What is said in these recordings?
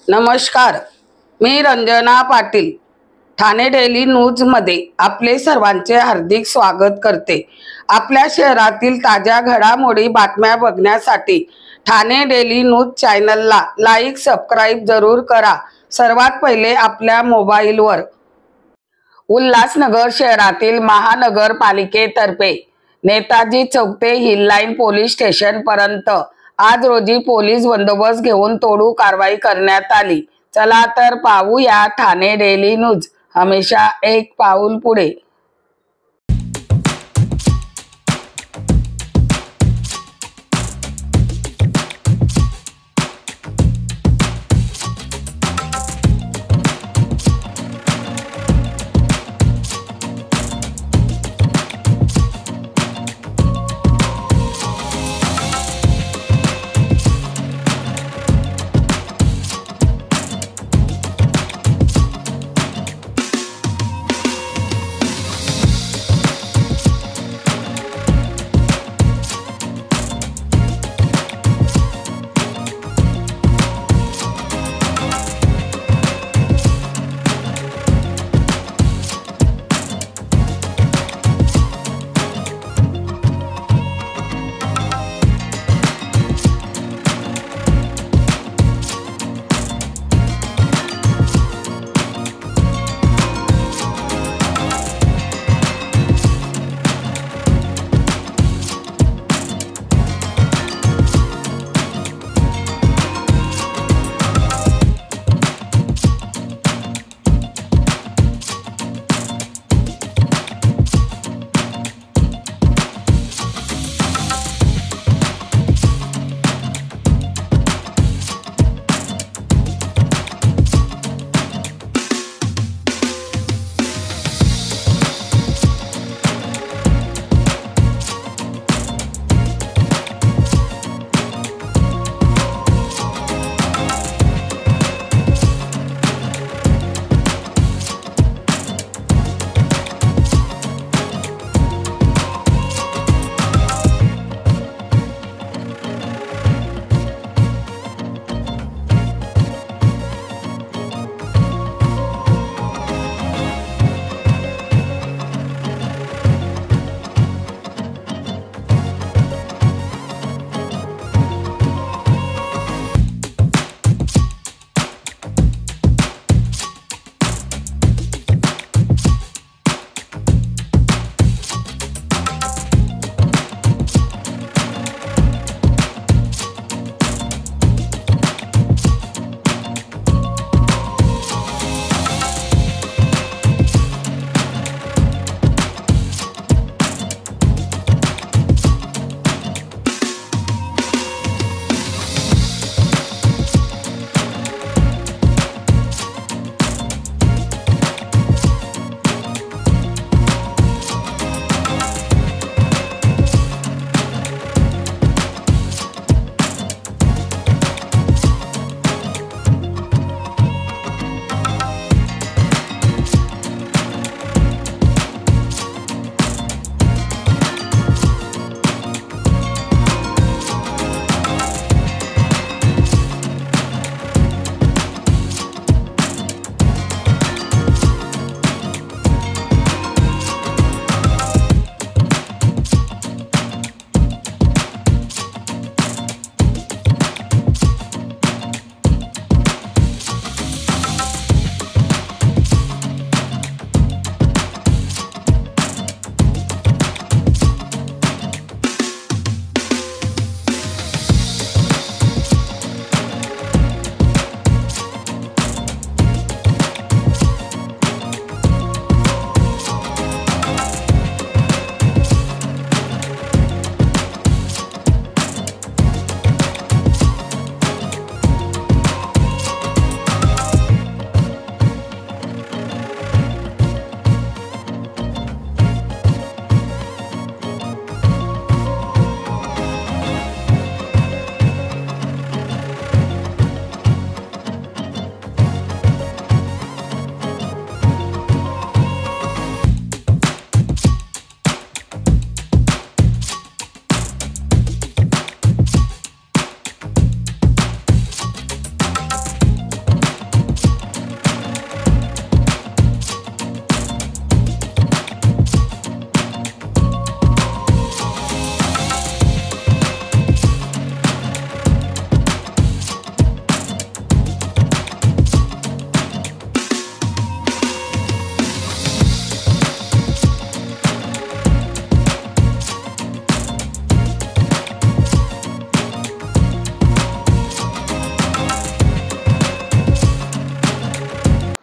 नमस्कार, मी रंजना पाटील ठाणे डेली न्यूजमध्ये आपले सर्वांचे हार्दिक स्वागत करते। आपल्या शहरातील ताज्या घडामोडी बातम्या बघण्यासाठी ठाणे डेली न्यूज चॅनलला लाईक सबस्क्राइब जरूर करा। सर्वात पहिले आपल्या मोबाईलवर उल्हासनगर शहरातील महानगरपालिकेतर्फे नेताजी चौक ते हिल लाईन पोलीस स्टेशन पर्यंत आज रोजी पोलीस बंदोबस्त घेऊन तोडू कारवाई करण्यात आली। चला तर पाहूया ठाणे डेली न्यूज, हमेशा एक पाऊल पुढे।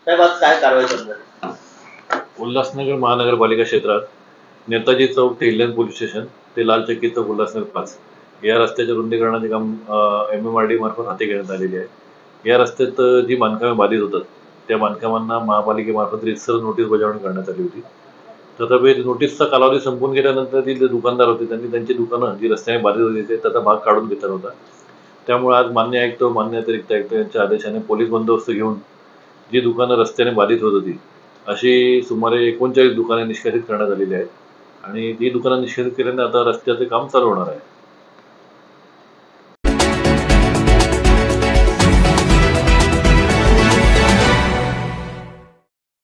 साहेब आज काय कारवाई करणार? उल्हासनगर महानगरपालिका क्षेत्रात नेताजी चौक ते इल्यान पोलीस स्टेशन ते लाल चक्की चौक उल्हासनगर 5 या रस्त्याच्या रुंदीकरणाचे काम MMRD मार्फत हाती घेण्यात आलेले आहे. या रस्त्यात जी बांधकामे बाधित होतात त्या बांधकामांना महापालिकेमार्फत रीतसर नोटीस बजावणी करण्यात आली होती. तथापि नोटीसचा कालावधी संपून गेल्यानंतर ती जे दुकानदार होते त्यांनी त्यांची दुकानं जी रस्त्याने बाधित होती ते त्याचा भाग काढून घेतला होता. त्यामुळे आज मान्य आयुक्त मान्य अतिरिक्त आयुक्त यांच्या आदेशाने पोलीस बंदोबस्त घेऊन जी दुकानं रस्त्याने बाधित होत होती अशी सुमारे 39 दुकाने निष्कासित करण्यात आलेली आहेत आणि जी दुकानं निष्कासित केल्याने आता रस्त्याचे काम चालू होणार आहे.